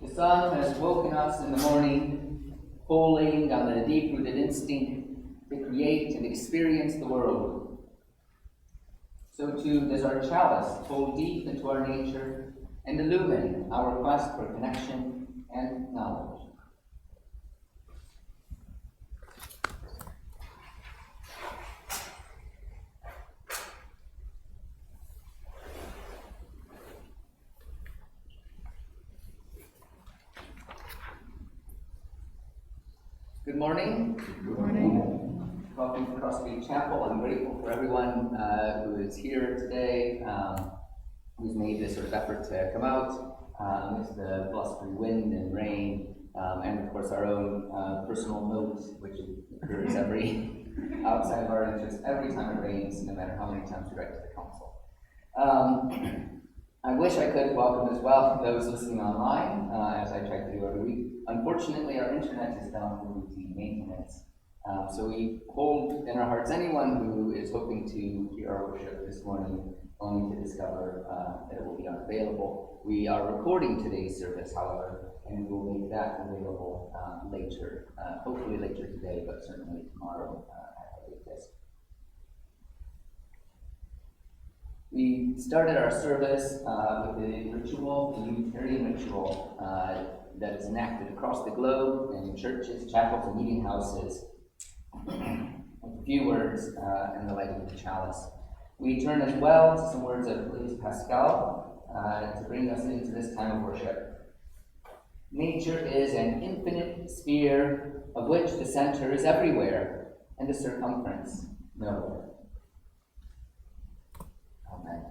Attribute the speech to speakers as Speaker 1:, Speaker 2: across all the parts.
Speaker 1: The sun has woken us in the morning, pulling on the deep-rooted instinct to create and experience the world. So too does our chalice pull deep into our nature and illumine our quest for connection and knowledge. Good morning.
Speaker 2: Good morning.
Speaker 1: Welcome to Crossbeat Chapel. I'm grateful for everyone who is here today, who's made this sort of effort to come out amidst the blustery wind and rain, and of course our own personal note, which occurs outside of our interest every time it rains, no matter how many times we write to the council. I wish I could welcome as well those listening online, as I try to do every week. Unfortunately, our internet is down for routine maintenance, so we hold in our hearts anyone who is hoping to hear our worship this morning, only to discover that it will be unavailable. We are recording today's service, however, and we will make that available later, hopefully later today, but certainly tomorrow at the latest. We started our service with a ritual, the Unitarian ritual, that is enacted across the globe in churches, chapels, and meeting houses. A few words in the light of the chalice. We turn as well to some words of Blaise Pascal to bring us into this time of worship. Nature is an infinite sphere of which the center is everywhere and the circumference nowhere. Amen.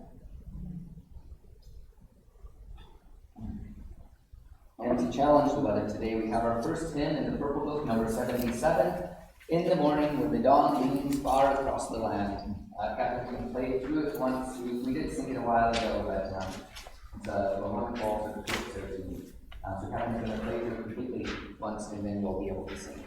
Speaker 1: And to challenge the weather today, we have our first hymn in the Purple Book, number 77, In the Morning When the Dawn Gleams Far Across the Land. Catherine can play it through it once. We did sing it a while ago, but it's a wonderful for the church service. So Catherine's going to play it completely once, and then we'll be able to sing.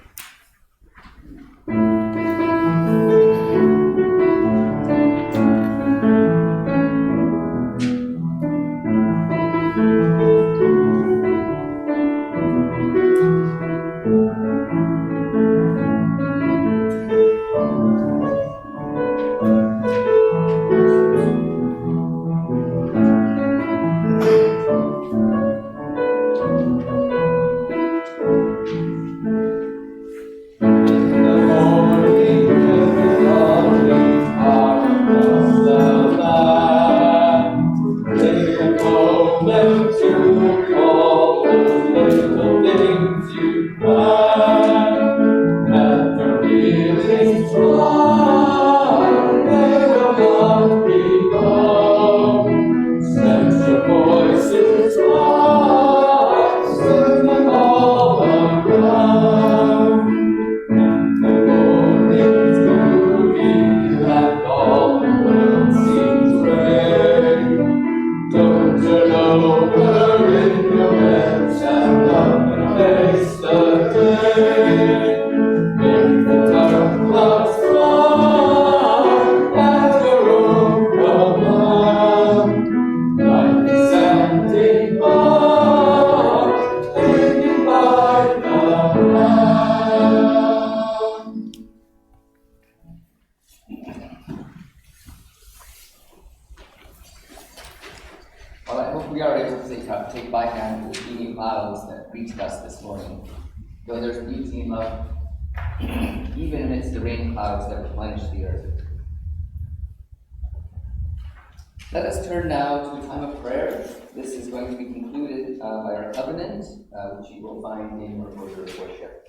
Speaker 1: Take by hand the beaming clouds that greeted us this morning, though there's beauty in love, even amidst the rain clouds that replenish the earth. Let us turn now to a time of prayer. This is going to be concluded by our covenant, which you will find in your order of worship.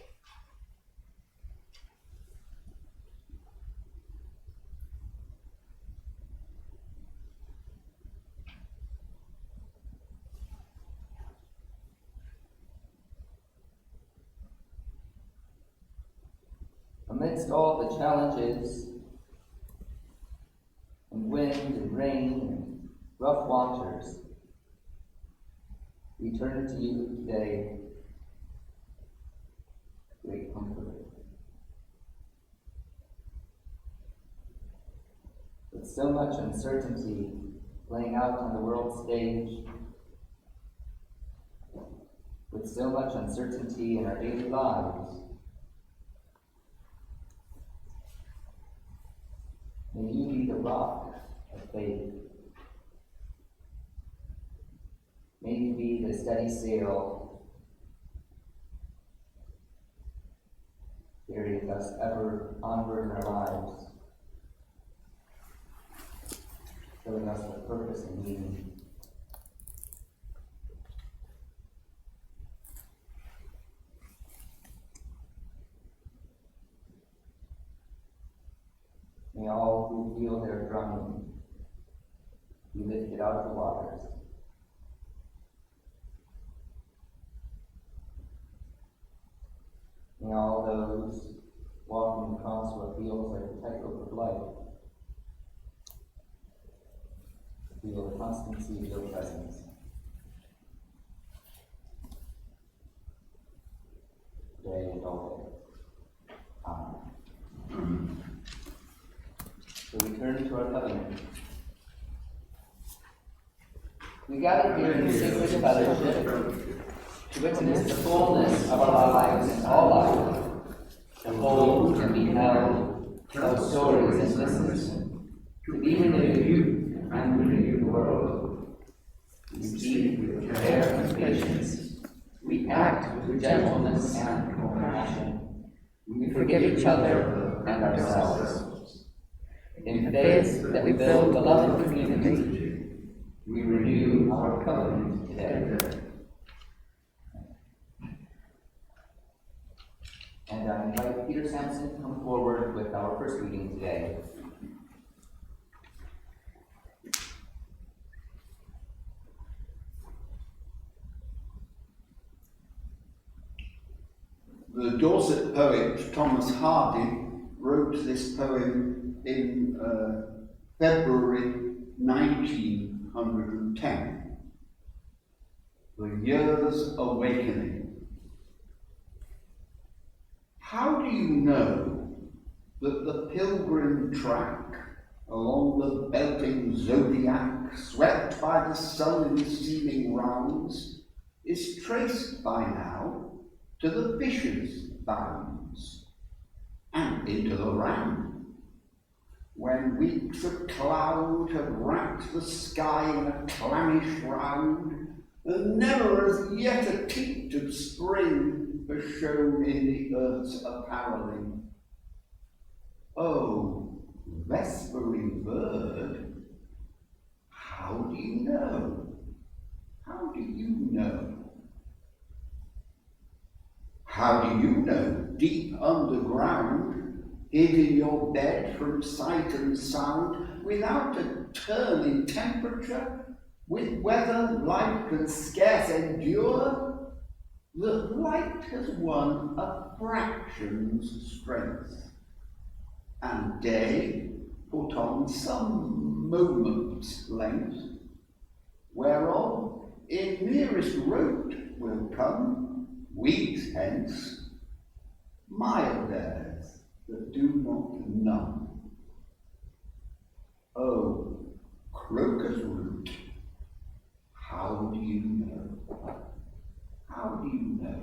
Speaker 1: Amidst all the challenges and wind and rain and rough waters, we turn to you today, great comforter. With so much uncertainty playing out on the world stage, with so much uncertainty in our daily lives. May you be the rock of faith. May you be the steady sail, carrying us ever onward in our lives, filling us with purpose and meaning. May all who feel their drowning be lifted out of the waters. May all those walking across what feels like a tightrope of life feel the constancy of your presence. Today and all day. Amen. So we turn to our covenant. We gather here in sacred fellowship to witness the fullness of our lives and all life, to hold and be held, tell stories and listen, to be renewed and renew the world. We speak with care and patience. We act with gentleness and compassion. We forgive each other and ourselves. In faith that we build a loving community, we renew our covenant today. And I invite Peter Sampson to come forward with our first reading today.
Speaker 3: The Dorset poet Thomas Hardy wrote this poem in February 1910. The Year's Awakening. How do you know that the pilgrim track along the belting zodiac, swept by the sun in seeming rounds, is traced by now to the fisher's bounds and into the ram, when weeks of cloud have wrapped the sky in a clammy shroud, and never as yet a tint of spring has shown in the earth's appareling. Oh, vespering bird, how do you know? How do you know? How do you know, deep underground, hid in your bed from sight and sound, without a turn in temperature, with weather light can scarce endure, that light has won a fraction's strength, and day put on some moment's length, whereof in nearest rote will come, weeks hence, mild airs that do not numb. Oh, crocus root, how do you know? How do you know?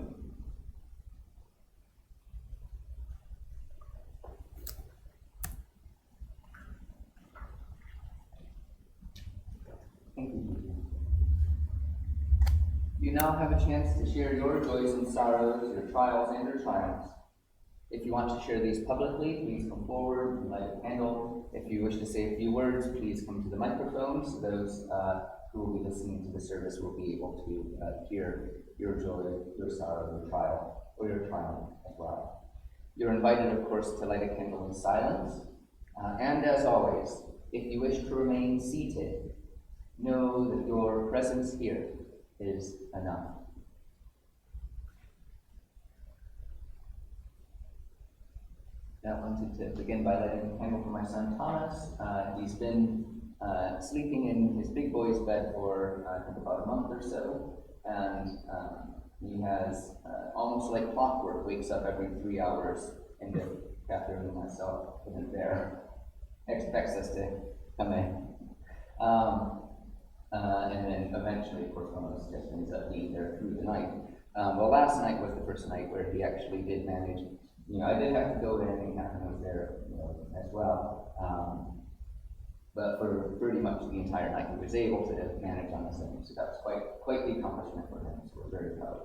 Speaker 1: Thank you. You now have a chance to share your joys and sorrows, your trials and your triumphs. If you want to share these publicly, please come forward and light a candle. If you wish to say a few words, please come to the microphone so those who will be listening to the service will be able to hear your joy, your sorrow, your trial, or your triumph as well. You're invited, of course, to light a candle in silence. And as always, if you wish to remain seated, know that your presence here is enough. I wanted to begin by lighting a candle for my son Thomas. He's been sleeping in his big boy's bed for I think about a month or so, and he has almost like clockwork wakes up every 3 hours, and if Catherine and myself isn't there, expects us to come in. and then eventually, of course, one of us just ends up being there through the night. Well, last night was the first night where he actually did manage. I did have to go in, and Catherine was there, as well. But for pretty much the entire night, he was able to manage on his own. So that was quite the accomplishment for him. So we're very proud.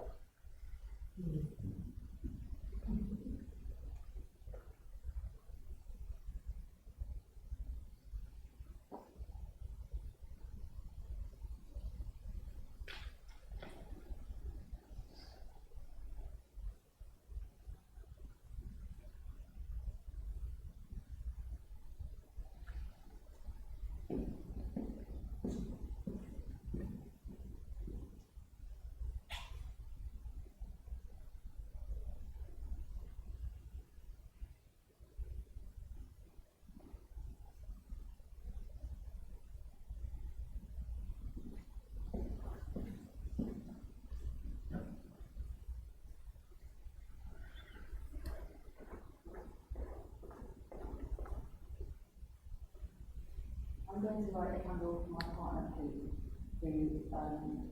Speaker 2: I'm going to light a candle for my partner, Cody, who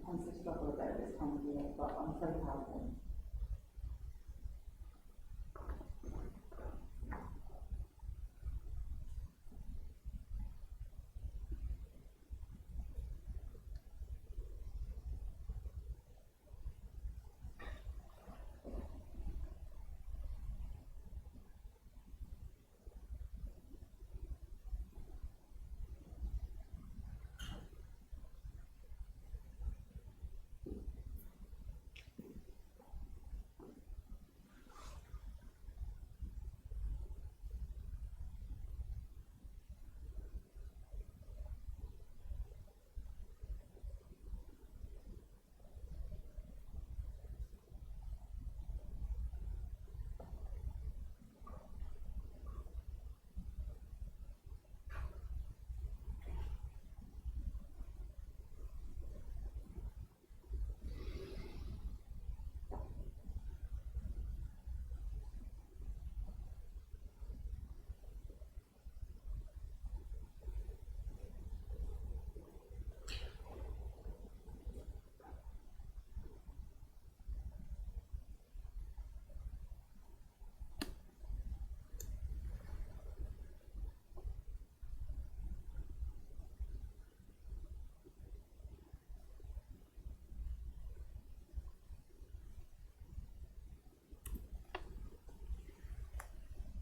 Speaker 2: tends to struggle a bit at this time of year, but I'm so proud of him.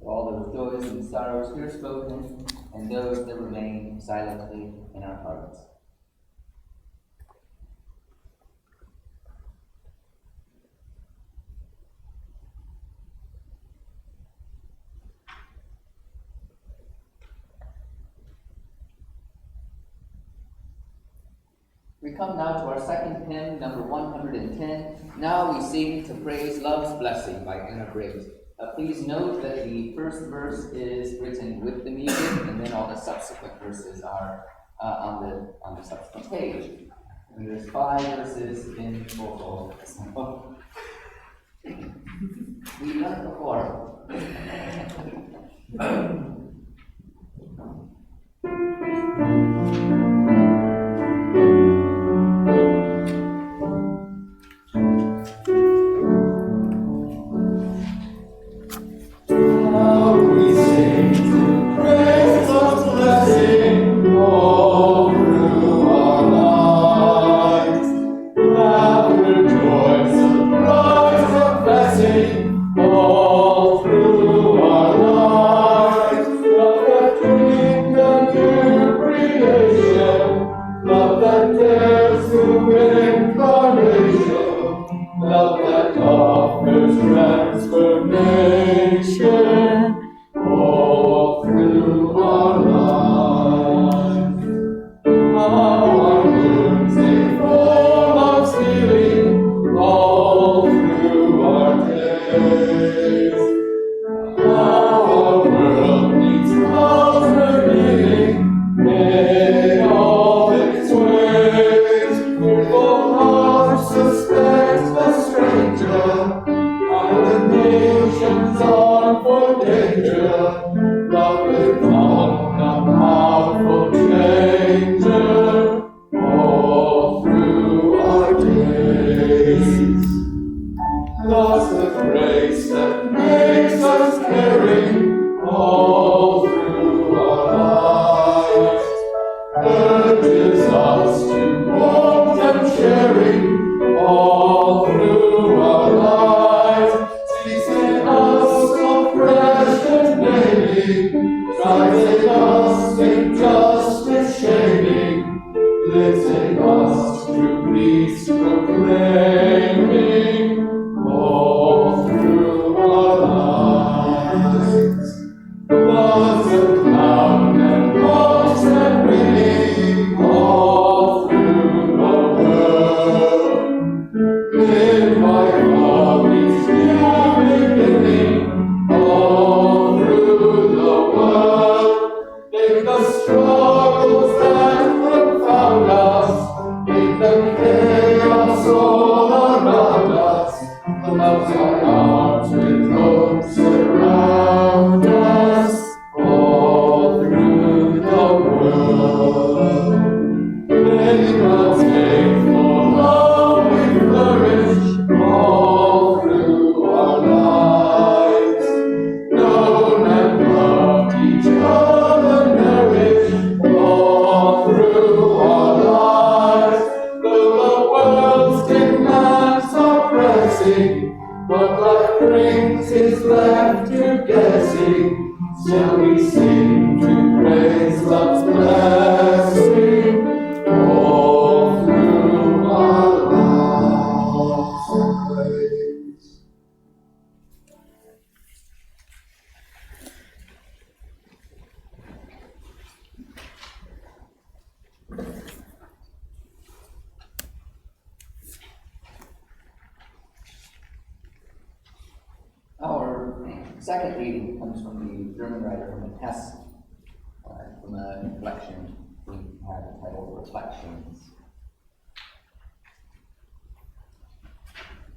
Speaker 1: All those joys and sorrows here spoken, and those that remain silently in our hearts. We come now to our second hymn, number 110. Now we sing to praise love's blessing by Anna Briggs. Please note that the first verse is written with the music, and then all the subsequent verses are on the subsequent page. And there's 5 verses in total. We've done it before.
Speaker 4: Love will come, the powerful changer. peace proclaiming all through our lives. Was a cloud and walks and ringing all through the world. Live by Cody's new beginning all through the world. In the struggles that confound us, in the chaos all around us, the loves our hearts with hope surround us all through the world. In God's faithful love we flourish all through our lives. Known and loved each other nourished all through our lives. Though the world's demands are pressing, what life brings is left to guessing. Still we sing to praise love's blessing all through our lives.
Speaker 1: Our second reading comes from the German writer from Hesse, from a collection we have entitled Reflections.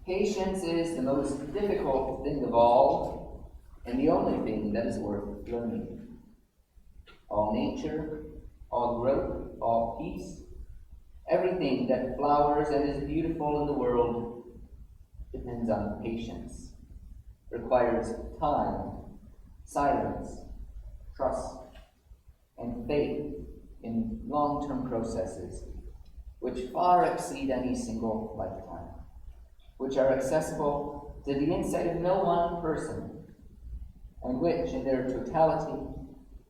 Speaker 1: Patience is the most difficult thing of all, and the only thing that is worth learning. All nature, all growth, all peace, everything that flowers and is beautiful in the world depends on patience, requires time, silence, trust, and faith in long-term processes which far exceed any single lifetime, which are accessible to the insight of no one person, and which, in their totality,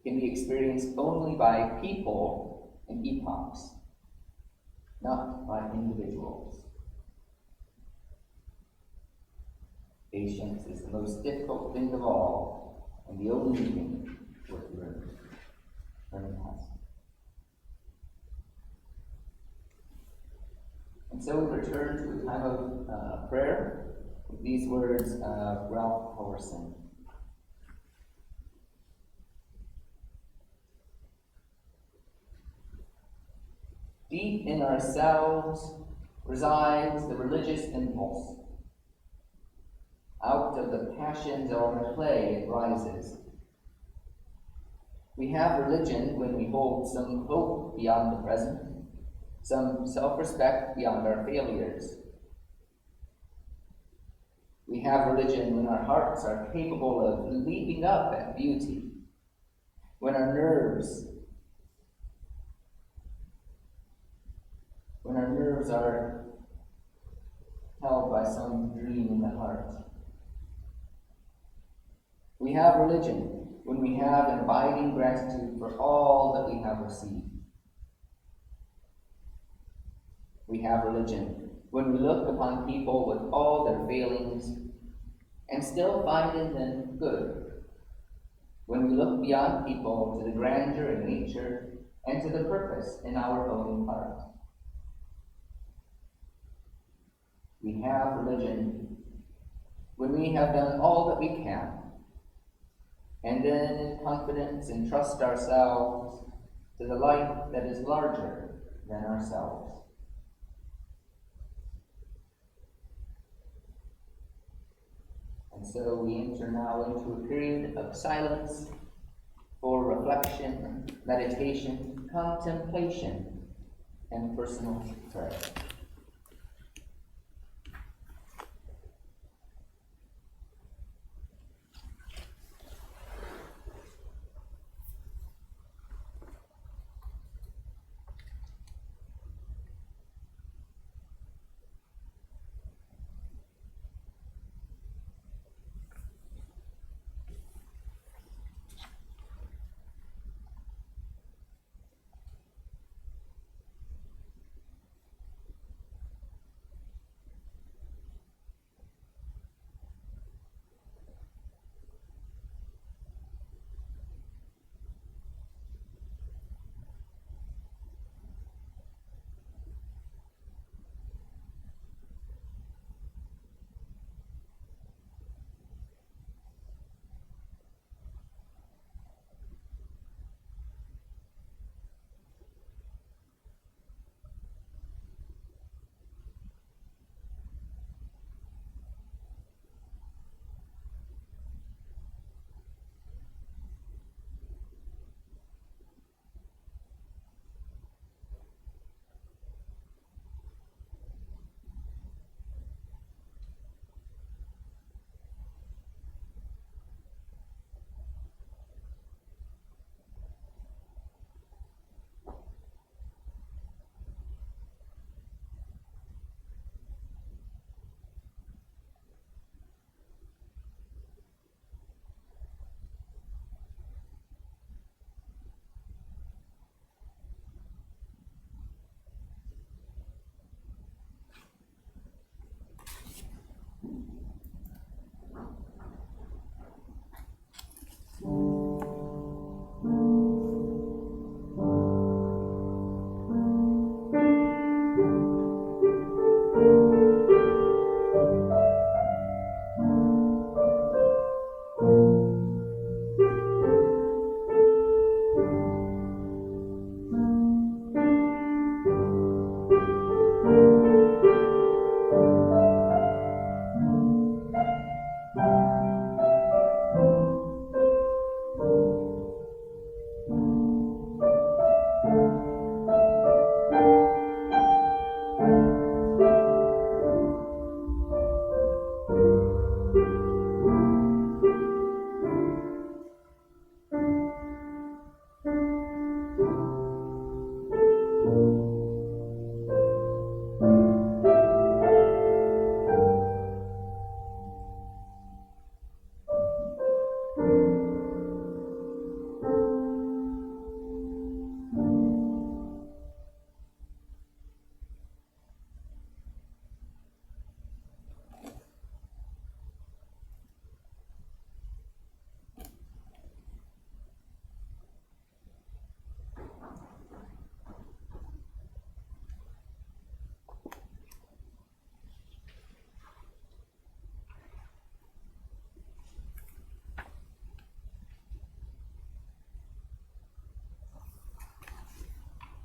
Speaker 1: can be experienced only by people and epochs, not by individuals. Patience is the most difficult thing of all, and the only thing worth learning. And so we return to a time of prayer with these words of Ralph Howerson. Deep in ourselves resides the religious impulse. Out of the passions or clay it rises. We have religion when we hold some hope beyond the present, some self-respect beyond our failures. We have religion when our hearts are capable of leaping up at beauty, when our nerves are held by some dream in the heart. We have religion when we have an abiding gratitude for all that we have received. We have religion when we look upon people with all their failings and still find in them good. When we look beyond people to the grandeur in nature and to the purpose in our own heart. We have religion when we have done all that we can, and then in confidence entrust ourselves to the light that is larger than ourselves. And so we enter now into a period of silence for reflection, meditation, contemplation, and personal prayer.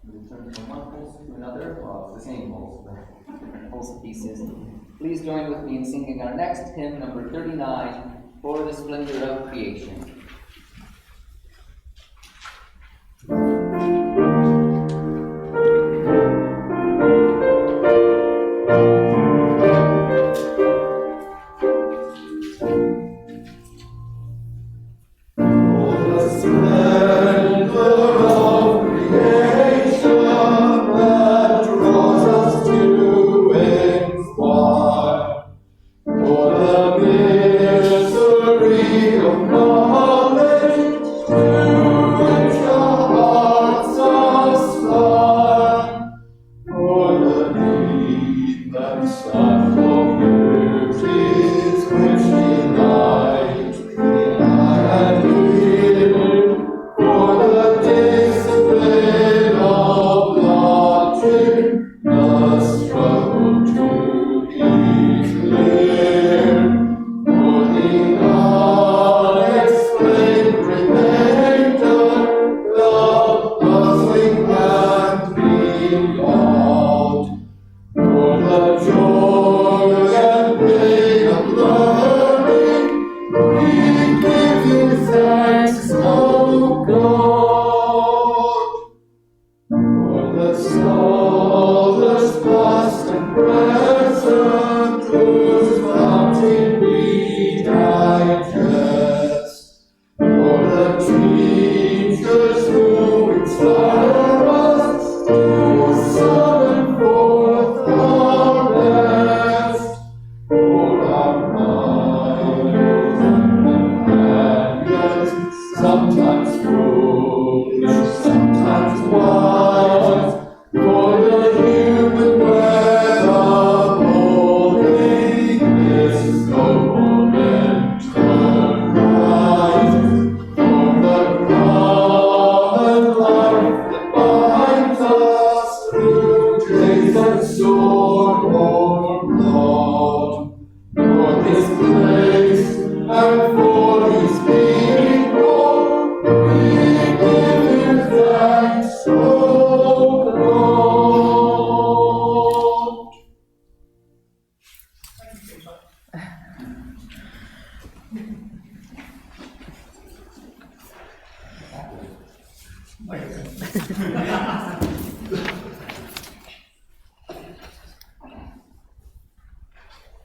Speaker 1: We turn from one pulse to another, well, it's the same pulse, but different pulse pieces. Please join with me in singing our next hymn, number 39, For the Splendor of Creation.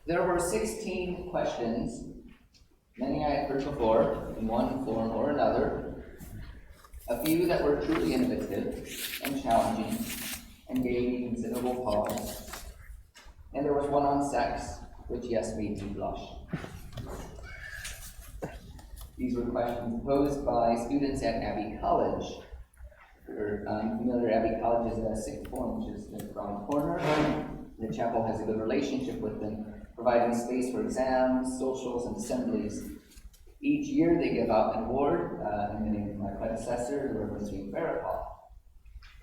Speaker 1: There were 16 questions, many I had heard before, in one form or another, a few that were truly innovative and challenging and gave me considerable pause, and there was one on sex, which yes, made me blush. These were questions posed by students at Abbey College. If you're familiar, Abbey College is a sixth form, which is just around the corner. The chapel has a good relationship with them, providing space for exams, socials, and assemblies. Each year they give out an award in the name of my predecessor, the Reverend St. Farrakhan.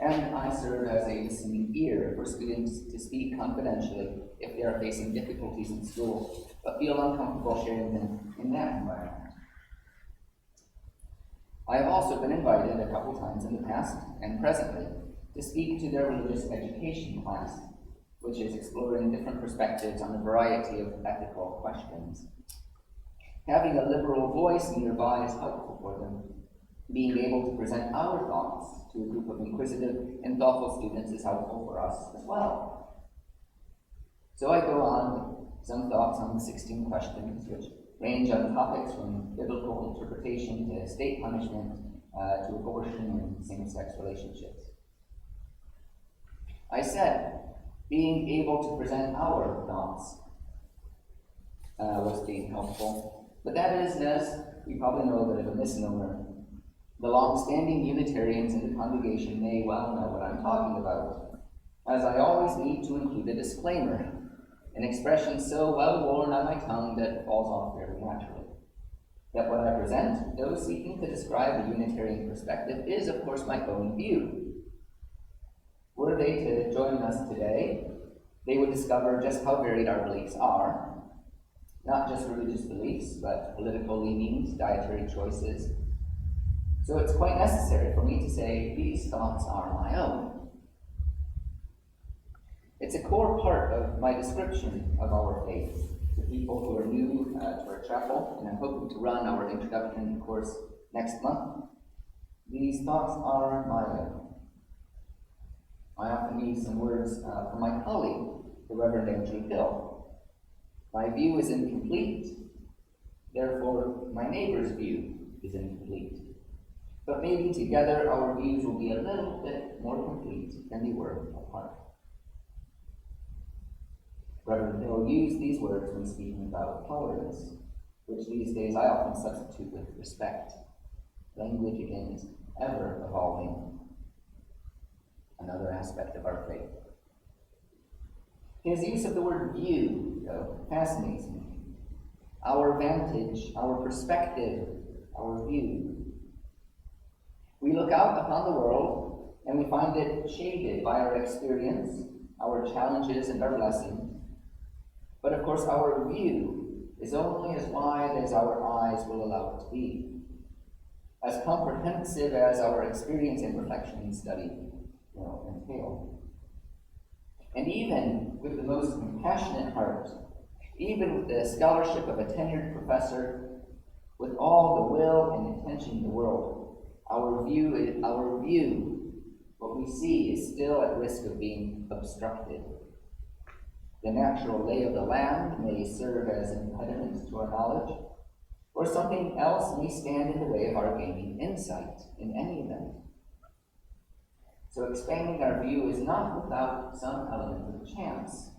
Speaker 1: And I serve as a listening ear for students to speak confidentially they are facing difficulties in school, but feel uncomfortable sharing them in that environment. I have also been invited a couple times in the past, and presently, to speak to their religious education class, which is exploring different perspectives on a variety of ethical questions. Having a liberal voice nearby is helpful for them. Being able to present our thoughts to a group of inquisitive and thoughtful students is helpful for us as well. So I go on with some thoughts on the 16 questions, which range on topics from biblical interpretation to state punishment to abortion and same-sex relationships. I said, being able to present our thoughts was being helpful, but that is, as we probably know, a bit of a misnomer. The long-standing Unitarians in the congregation may well know what I'm talking about, as I always need to include a disclaimer, an expression so well worn on my tongue that it falls off very naturally. That what I present, though seeking to describe a Unitarian perspective, is of course my own view. Were they to join us today, they would discover just how varied our beliefs are, not just religious beliefs, but political leanings, dietary choices. So it's quite necessary for me to say these thoughts are my own. It's a core part of my description of our faith to people who are new to our chapel, and I'm hoping to run our introduction course next month. These thoughts are my own. I often use some words from my colleague, the Reverend Andrew Hill. My view is incomplete, therefore my neighbor's view is incomplete. But maybe together our views will be a little bit more complete than they were apart. Reverend Hill used these words when speaking about tolerance, which these days I often substitute with respect. Language, again, is ever evolving. Another aspect of our faith. His use of the word view, though, fascinates me. Our vantage, our perspective, our view. We look out upon the world and we find it shaded by our experience, our challenges, and our blessings. But of course, our view is only as wide as our eyes will allow it to be, as comprehensive as our experience and reflection and study entail. And even with the most compassionate heart, even with the scholarship of a tenured professor, with all the will and intention in the world, our view, what we see, is still at risk of being obstructed. The natural lay of the land may serve as an impediment to our knowledge, or something else may stand in the way of our gaining insight in any event. So expanding our view is not without some element of chance.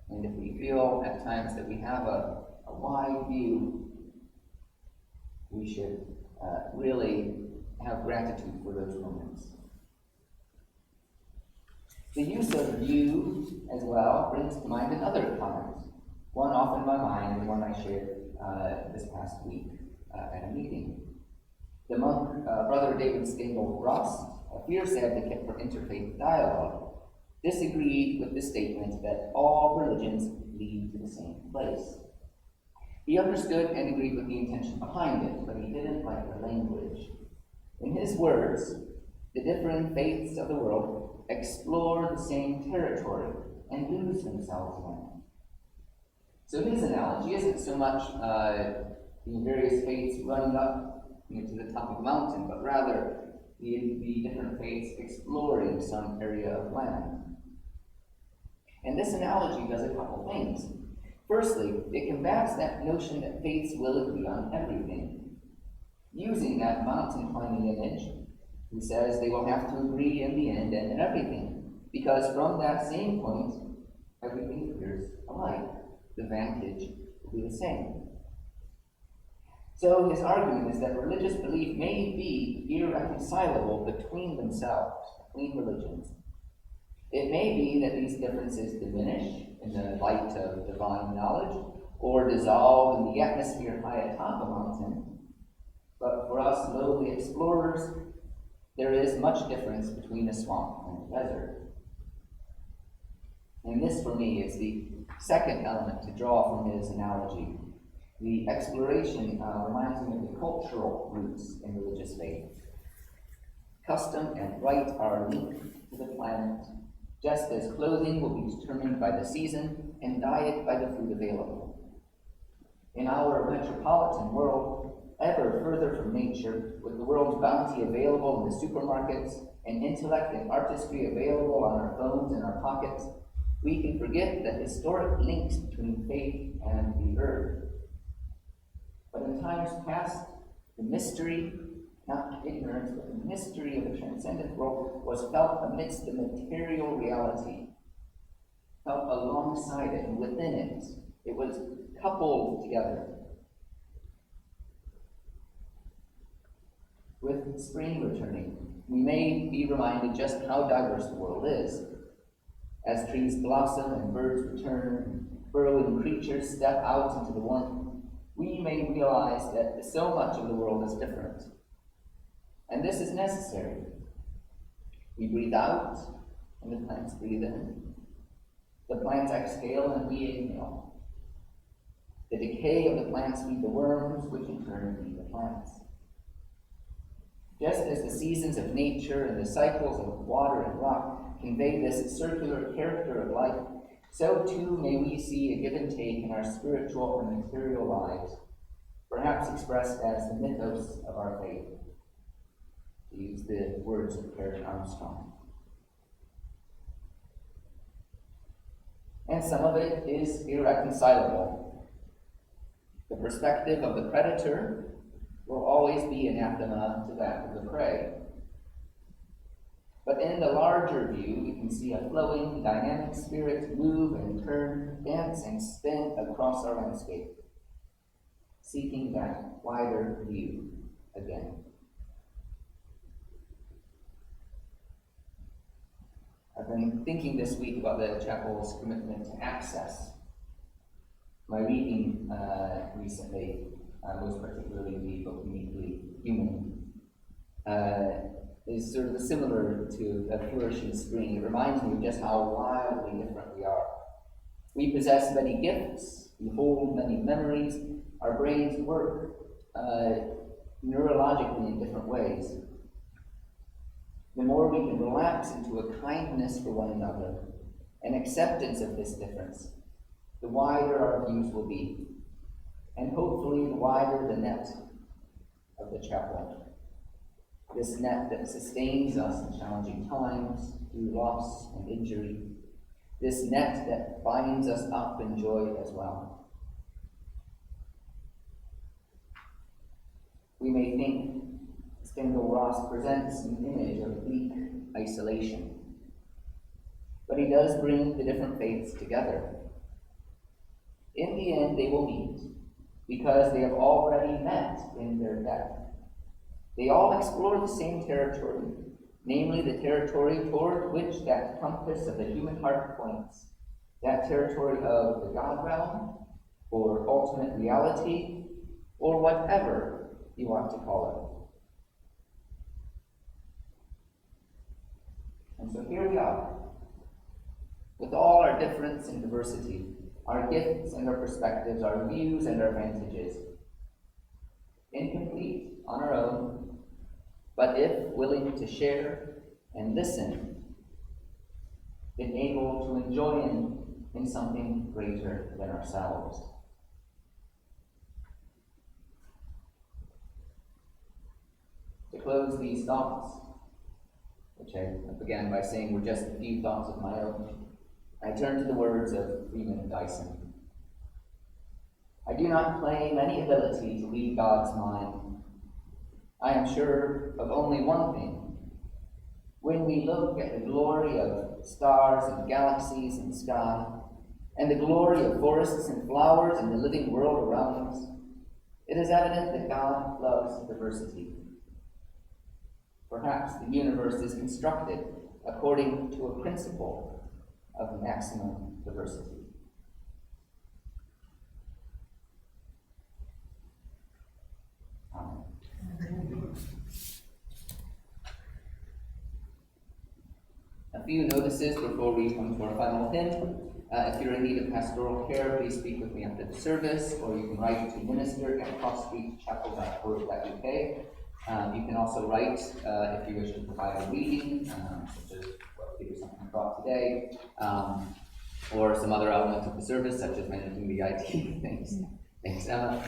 Speaker 1: And if we feel at times that we have a wide view, we should really have gratitude for those moments. The use of view as well brings to mind another comment, one often in my mind and one I shared this past week at a meeting. The monk, Brother David Stengel Ross, a fierce advocate for interfaith dialogue, disagreed with the statement that all religions lead to the same place. He understood and agreed with the intention behind it, but he didn't like the language. In his words, the differing faiths of the world explore the same territory and lose themselves in it. So his analogy isn't so much the various faiths running up to the top of the mountain, but rather the different faiths exploring some area of land. And this analogy does a couple things. Firstly, it combats that notion that faiths will agree on everything. Using that mountain climbing image, he says they will have to agree in the end and in everything, because from that same point, everything appears alike. The vantage will be the same. So his argument is that religious belief may be irreconcilable between themselves, between religions. It may be that these differences diminish in the light of divine knowledge, or dissolve in the atmosphere high atop a mountain. But for us lowly explorers, there is much difference between a swamp and a desert. And this, for me, is the second element to draw from his analogy. The exploration reminds me of the cultural roots in religious faith. Custom and rite are linked to the planet, just as clothing will be determined by the season and diet by the food available. In our metropolitan world, ever further from nature, with the world's bounty available in the supermarkets and intellect and artistry available on our phones and our pockets, we can forget the historic links between faith and the earth. But in times past, the mystery, not ignorance, but the mystery of the transcendent world was felt amidst the material reality, felt alongside it and within it. It was coupled together. With spring returning, we may be reminded just how diverse the world is. As trees blossom and birds return, burrowing creatures step out into the warmth, we may realize that so much of the world is different. And this is necessary. We breathe out, and the plants breathe in. The plants exhale, and we inhale. The decay of the plants feed the worms, which in turn feed the plants. Just as the seasons of nature and the cycles of water and rock convey this circular character of life, so too may we see a give and take in our spiritual and material lives, perhaps expressed as the mythos of our faith, to use the words of Eric Armstrong. And some of it is irreconcilable. The perspective of the predator will always be anathema to that of the prey. But in the larger view, we can see a flowing, dynamic spirit move and turn, dance and spin across our landscape, seeking that wider view again. I've been thinking this week about the chapel's commitment to access. My reading recently, most particularly the book Uniquely Human, is sort of similar to a flourishing spring. It reminds me of just how wildly different we are. We possess many gifts, we hold many memories, our brains work neurologically in different ways. The more we can relax into a kindness for one another, an acceptance of this difference, the wider our views will be, and hopefully the wider the net of the chapel. This net that sustains us in challenging times through loss and injury. This net that binds us up in joy as well. We may think Stengel Ross presents an image of bleak isolation, but he does bring the different faiths together. In the end, they will meet, because they have already met in their depth. They all explore the same territory, namely the territory toward which that compass of the human heart points, that territory of the God realm, or ultimate reality, or whatever you want to call it. And so here we are, with all our difference and diversity, our gifts and our perspectives, our views and our vantages, incomplete on our own, but if willing to share and listen, been able to enjoy in something greater than ourselves. To close these thoughts, which I began by saying were just a few thoughts of my own, I turn to the words of Freeman Dyson. I do not claim any ability to read God's mind. I am sure of only one thing. When we look at the glory of stars and galaxies and sky, and the glory of forests and flowers and the living world around us, it is evident that God loves diversity. Perhaps the universe is constructed according to a principle of maximum diversity. Amen. A few notices before we come to our final hymn. If you're in need of pastoral care, please speak with me after the service, or you can write to minister@crossstreetchapel.org.uk. You can also write if you wish to provide a reading, such as what Peter something brought today, or some other element of the service, such as managing the IT. Thanks, Emma.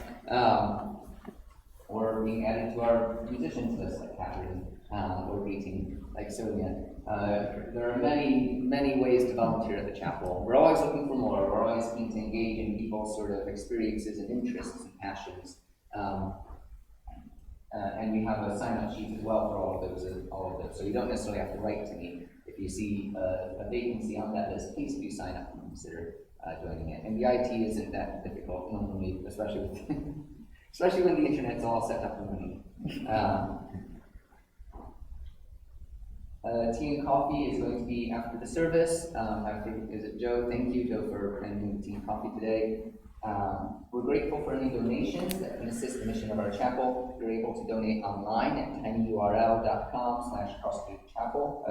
Speaker 1: Or being added to our musicians list, like Catherine, or greeting, like Sonia. There are many ways to volunteer at the chapel. We're always looking for more. We're always keen to engage in people's sort of experiences and interests and passions. And we have a sign-up sheet as well for all of those. So you don't necessarily have to write to me. If you see a vacancy on that list, please do sign up and consider joining it. And the IT isn't that difficult normally, especially when the internet's all set up and running. Tea and coffee is going to be after the service. Is it Joe? Thank you, Joe, for planning the tea and coffee today. We're grateful for any donations that can assist the mission of our chapel. You're able to donate online at tinyurl.com/crossstreetchapel.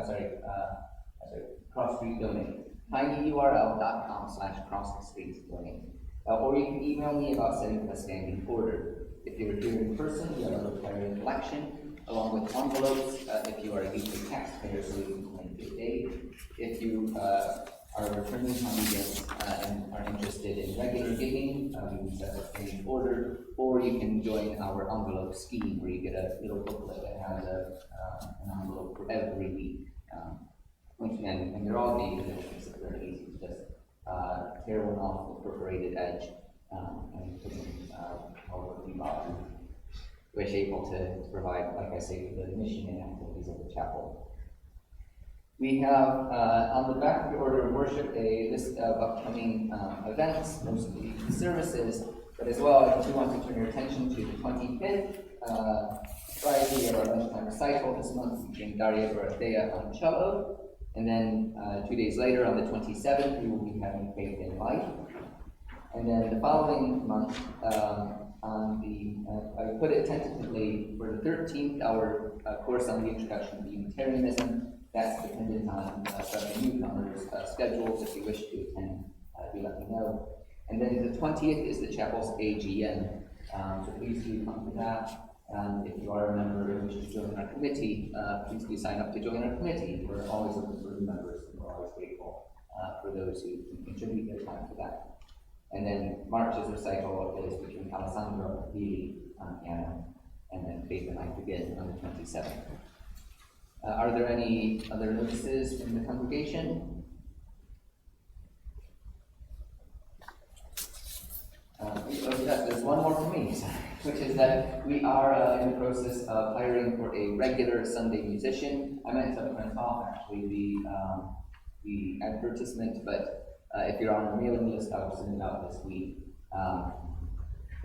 Speaker 1: Crossstreetdonate. tinyurl.com/crossstreetdonate. Or you can email me about setting up a standing order. If you're here in person, we have a retiring collection, along with envelopes if you are a UK taxpayer, so you can claim good aid. If you are returning congregants and are interested in regular giving, we can set up a standing order, or you can join our envelope scheme, where you get a little booklet that has an envelope for every week. And they're all made editions, so they're easy to just tear one off the perforated edge and put them however we wish able to provide, like I say, for the mission and activities of the chapel. We have on the back of the order of worship a list of upcoming events, mostly services, but as well, I do want to turn your attention to the 25th, Friday, of our lunchtime recital this month, featuring Daria Dorothea on cello. And then 2 days later, on the 27th, we will be having Faith in Life. And then the following month, I put it tentatively for the 13th, our course on the introduction to Unitarianism. That's dependent on the newcomers' schedules. If you wish to attend, do let me know. And then the 20th is the chapel's AGM. So please do come to that. If you are a member and wish to join our committee, please do sign up to join our committee. We're always looking for new members, and we're always grateful for those who can contribute their time to that. And then March's recital is between Alessandro Pili on piano, and then Faith and Life again on the 27th. Are there any other notices from the congregation? There's one more for me, which is that we are in the process of hiring for a regular Sunday musician. I meant to print off actually the advertisement, but if you're on the mailing list, I'll send it out this week.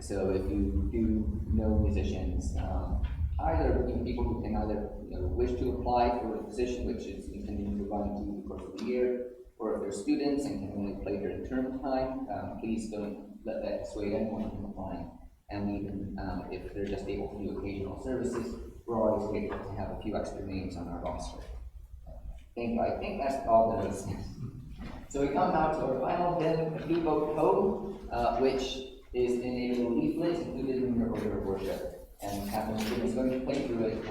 Speaker 1: So if you do know musicians, either people who can either wish to apply for a position which is intended to run through the course of the year, or if they're students and can only play during term time, please don't let that dissuade anyone from applying. And even if they're just able to do occasional services, we're always grateful to have a few extra names on our roster. I think that's all there is. So we come now to our final hymn, Blue Boat Home, which is in a little leaflet included in your order of worship. And Captain Jim is going to play through it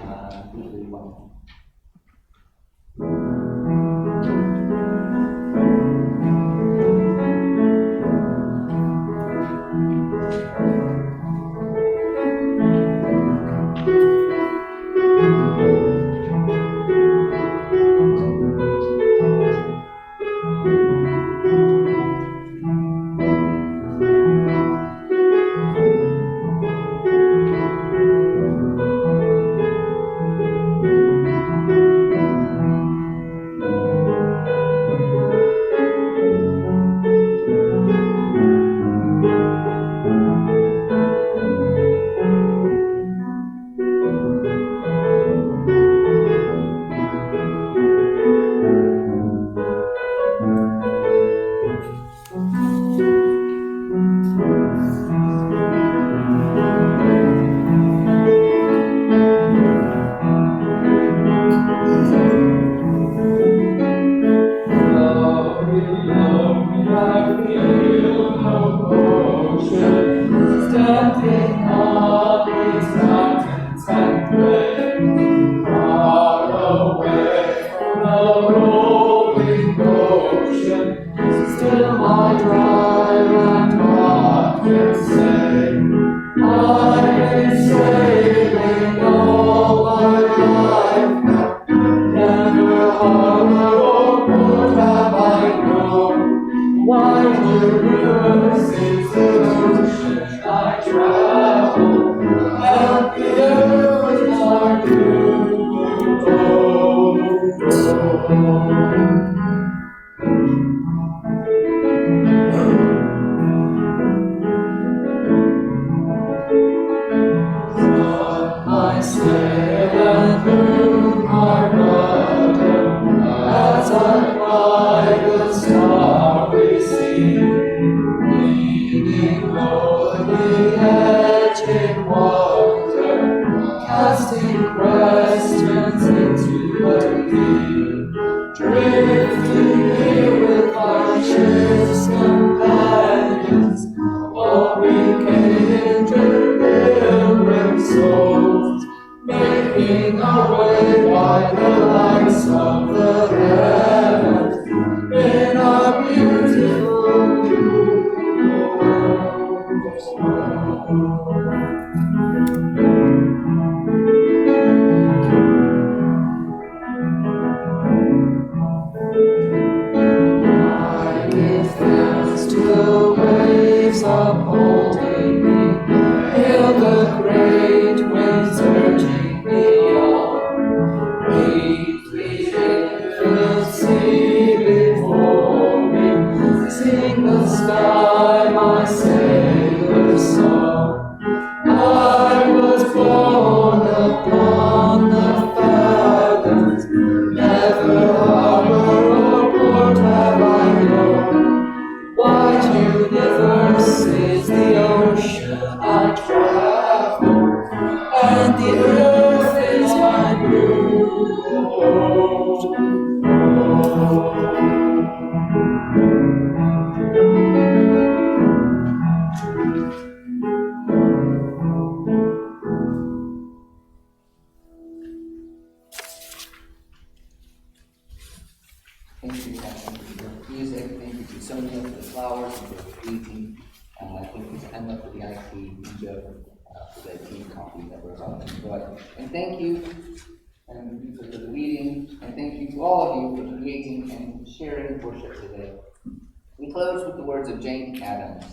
Speaker 1: completely one.
Speaker 4: feel no motion, standing on these mountains and plains, far away from the rolling ocean. Still my drive and heart can say, I've been sailing all my life now. Never harbor or port have I known. Wide rivers is the ocean I travel, and the earth is my new home. I sail and moon my rudder, as I ride the starry sea, leaning o'er the edge in wonder, casting questions into the deep, drifting here with my ship's companions, all we came to pilgrim souls, making our way by the lights of the heavens in our beautiful I give thanks to the waves upholding me, hail the great winds urging me on. Meet the infinite sea before me, sing the sky my sailor's song. I was born upon the fathoms, never harbor or port have I known. Wide universe is the ocean I travel, and the earth is my new home.
Speaker 1: Thank you, Catherine, for your music. Thank you to Sonia for the flowers and for the greeting. Thank you to Emma for the IT and Joe for the tea and coffee that we're about to enjoy. And thank you for the reading, and thank you to all of you for creating and sharing worship today. We close with the words of Jane Addams.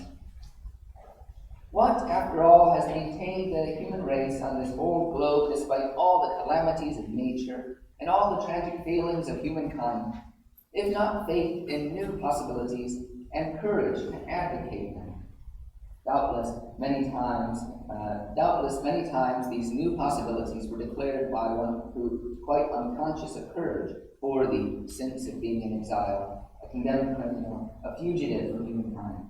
Speaker 1: What, after all, has maintained the human race on this old globe despite all the calamities of nature and all the tragic failings of humankind, if not faith in new possibilities and courage to advocate them? Doubtless many times these new possibilities were declared by one who, quite unconscious of courage, bore the sins of being in exile, a condemned criminal, a fugitive from humankind.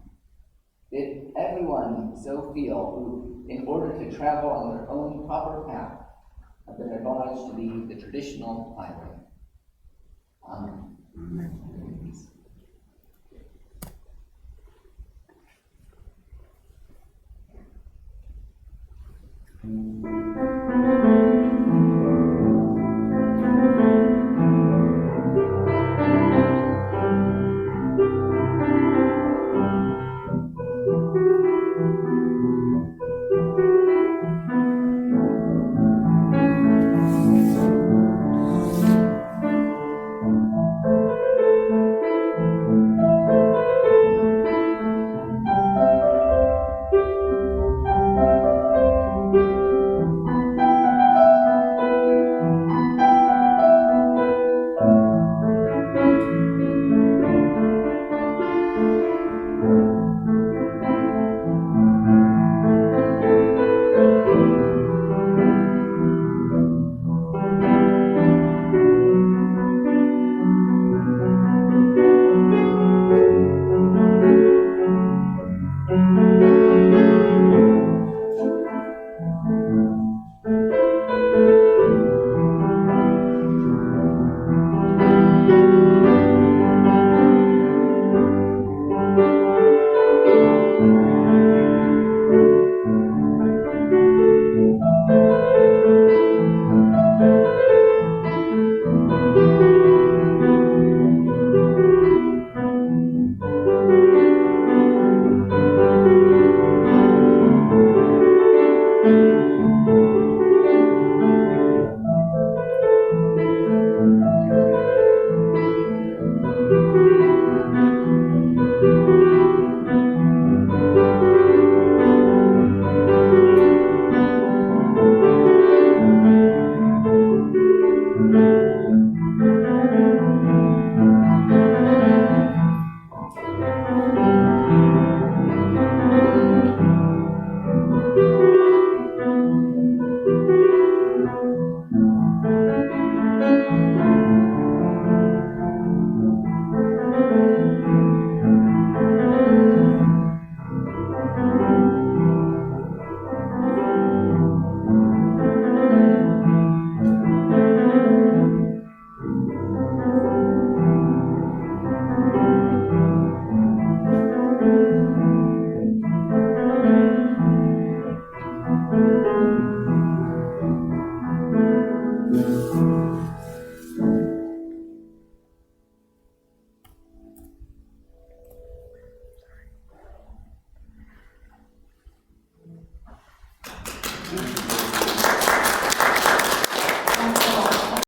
Speaker 1: Did everyone so feel who, in order to travel on their own proper path, have been obliged to leave the traditional highway? Amen.